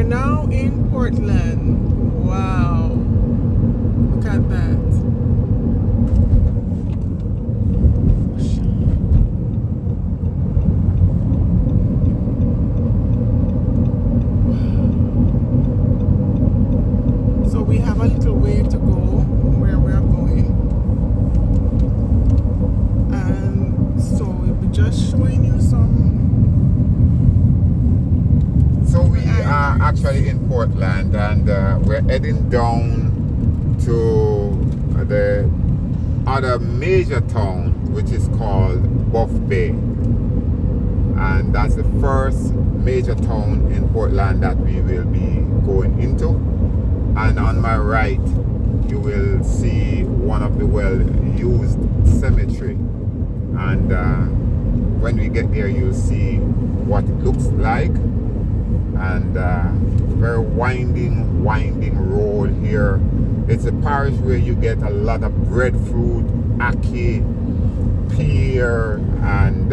now in Portland. Wow. Look at that. So we have a little way to go where we are going. And so we'll be just showing you some. So we are actually in Portland, and we're heading down to the other major town, which is called Buff Bay, and that's the first major town in Portland that we will be going into. And on my right you will see one of the well-used cemetery, and when we get there you'll see what it looks like. And very winding road here. It's a parish where you get a lot of breadfruit, ackee, pear, and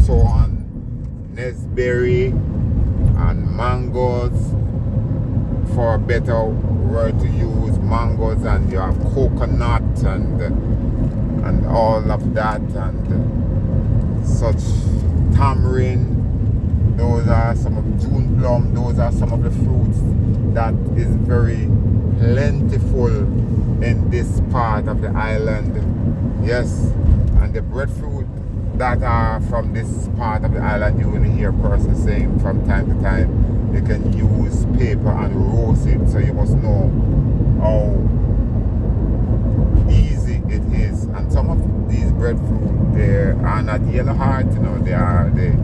so on, nesberry and mangoes, for a better word to use, mangoes, and you have coconut and all of that, and such tamarind. Those are some of June plum. Those are some of the fruits that is very plentiful in this part of the island. Yes, and the breadfruit that are from this part of the island, you will hear persons saying from time to time you can use paper and roast it. So you must know how easy it is. And some of these breadfruit, they are not yellow heart, you know, they are the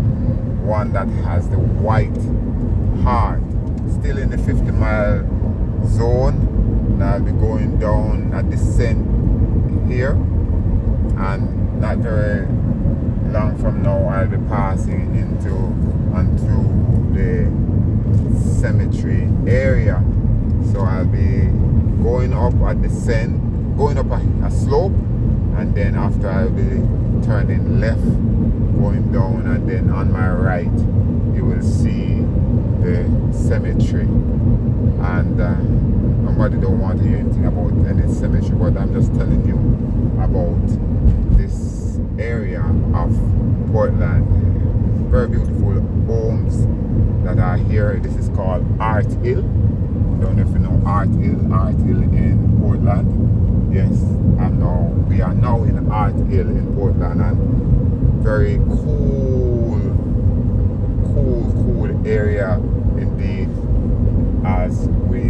one that has the white heart. Still in the 50-mile zone, and I'll be going down a descent here, and not very long from now I'll be passing onto the cemetery area. So I'll be going up a descent, going up a slope, and then after I'll be turning left, going down, and then on my right you will see the cemetery. And nobody don't want to hear anything about any cemetery, but I'm just telling you about this area of Portland. Very beautiful homes that are here. This is called Art Hill. Don't know if you know Art Hill in Portland. Yes, we are now in Art Hill in Portland, and very cool area indeed as we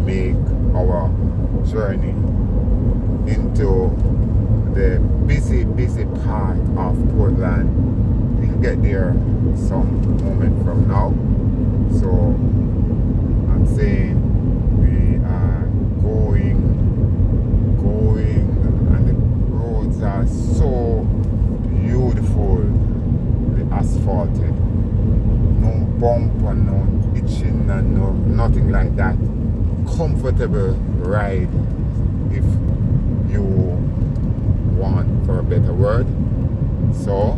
make our journey into the busy part of Portland. We'll get there some moment from now. So I'm saying we are going, and the roads are so beautifully asphalted. No bump and no itching and no nothing like that. Comfortable ride, if you want for a better word. So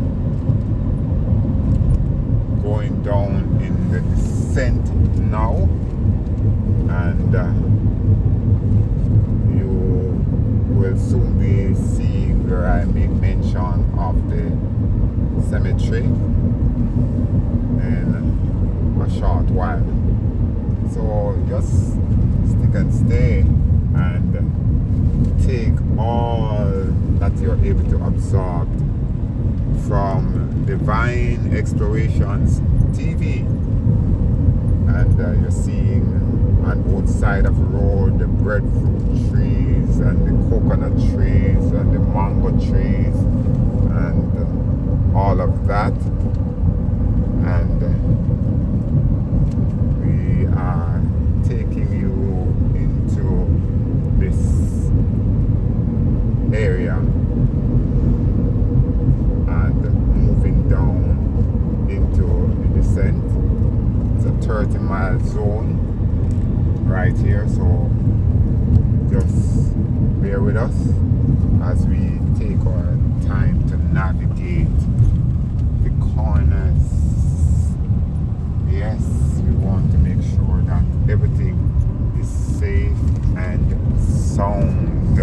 going down in the descent now, and you will soon be seeing where I make mention of the cemetery in a short while. So just stick and stay and take all that you're able to absorb from Divine Explorations TV. And you're seeing on both sides of the road the breadfruit trees and the coconut trees and the mango trees and all of that. And we are taking you into this area and moving down into the descent. It's a 30-mile zone right here, so just bear with us as we take our time to navigate the corners. Yes, we want to make everything is safe and sound.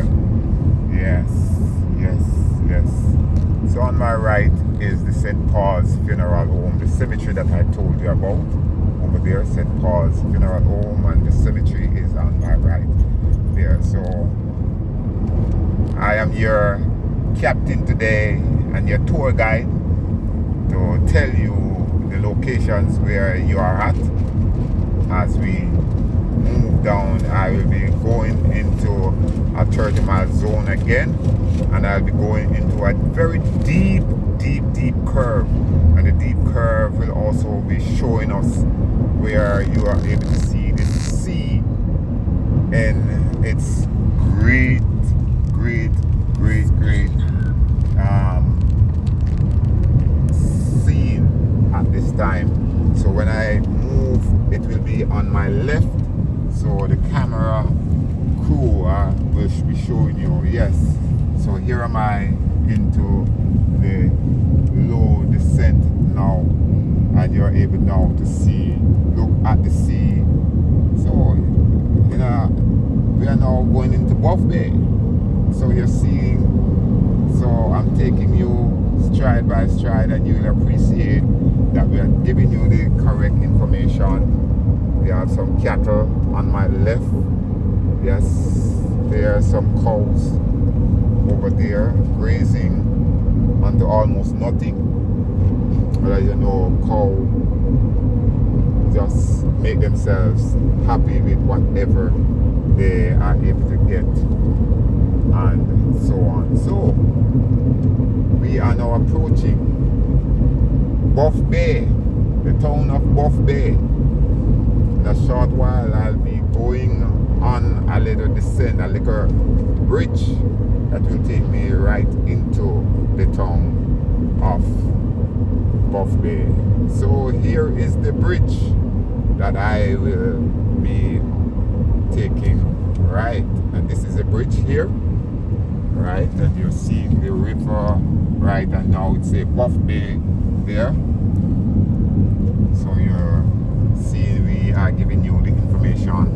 Yes, yes, yes. So on my right is the St. Paul's Funeral Home, the cemetery that I told you about. Over there, St. Paul's Funeral Home, and the cemetery is on my right there. So I am your captain today and your tour guide to tell you the locations where you are at. As we move down, I will be going into a 30-mile zone again, and I'll be going into a very deep curve, and the deep curve will also be showing us where you are able to see the sea in its great scene at this time. So when I move, it will be on my left, so the camera crew will be showing you. Yes, so here am I into the low descent now, and you're able now to see, look at the sea. So you know, we are now going into Buff Bay. So you're seeing, so I'm taking you stride by stride, and you will appreciate that we are giving you the correct information. We have some cattle on my left. Yes, there are some cows over there grazing onto almost nothing. But as you know, cow just make themselves happy with whatever they are able to get, and so on. So we are now approaching Buff Bay, the town of Buff Bay. In a short while I'll be going on a little descent, a little bridge that will take me right into the town of Buff Bay. So here is the bridge that I will be taking, right? And this is a bridge here, right? And you're seeing the river, right? And now it's a Buff Bay there. So you're seeing we are giving you the information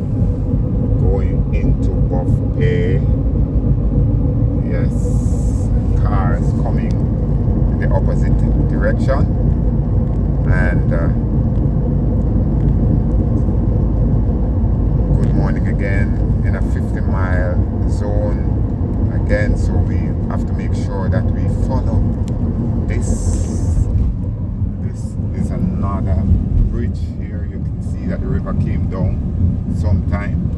going into Buff Bay. Yes, cars coming in the opposite direction, and good morning again in a 50-mile zone again. So we have to make sure that we follow this. This is another bridge here. You can see that the river came down sometime.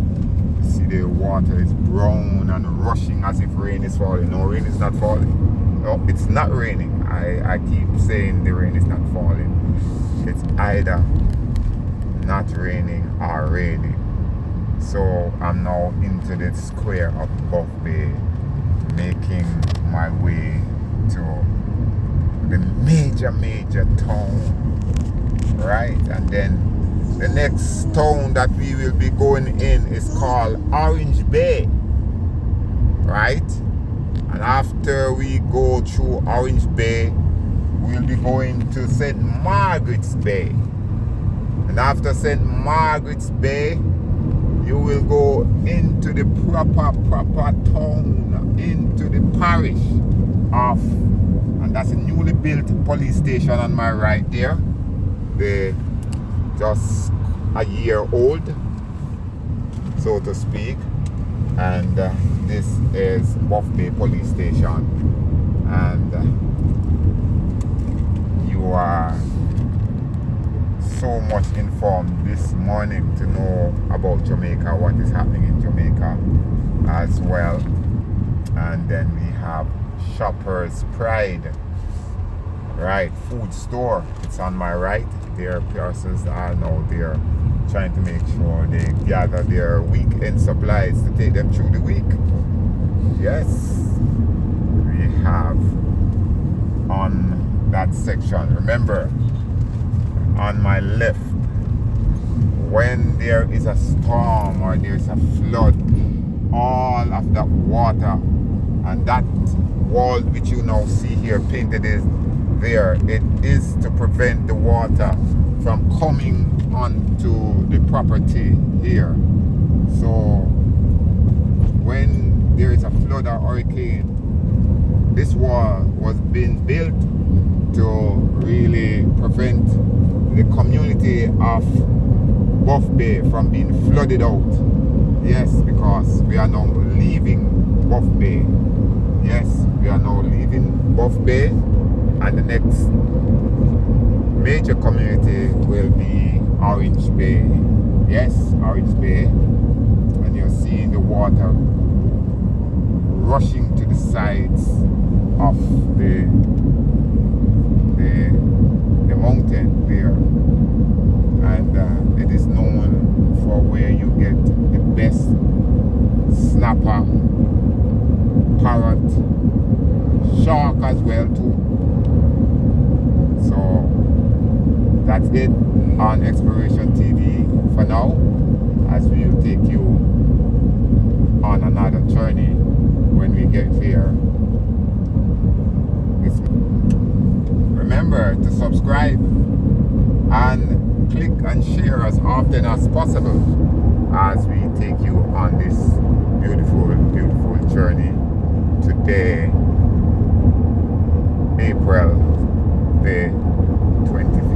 You see the water is brown and rushing as if rain is falling. No, rain is not falling. No, it's not raining. I keep saying the rain is not falling. It's either not raining or raining. So I'm now into the square of Buff Bay, making my way to the major town, right? And then the next town that we will be going in is called Orange Bay, right? And after we go through Orange Bay, we'll be going to St. Margaret's Bay. And after St. Margaret's Bay, you will go into the proper town, into the parish of, and that's a newly built police station on my right there. They're just a year old, so to speak. And this is Buff Bay Police Station. And you are so much informed this morning to know about Jamaica, what is happening in Jamaica as well. And then we have Shoppers Pride, right? Food store. It's on my right. Their persons are now there trying to make sure they gather their weekend supplies to take them through the week. Yes, we have on that section. Remember, on my left, when there is a storm or there's a flood, all of that water and that wall which you now see here painted is there, it is to prevent the water from coming onto the property here. So when there is a flood or hurricane, this wall was being built to really prevent the community of Buff Bay from being flooded out. Yes, because we are now leaving Buff Bay. Yes, we are now leaving Buff Bay, and the next major community will be Orange Bay. Yes, Orange Bay. And you're seeing the water rushing to the sides of the mountain there. And it is known for where you get the best snapper, parrot, shark as well too. So that's it on Exploration TV for now, as we will take you on another journey when we get there. Remember to subscribe and click and share as often as possible as we take you on this beautiful, beautiful journey today, April the 25th.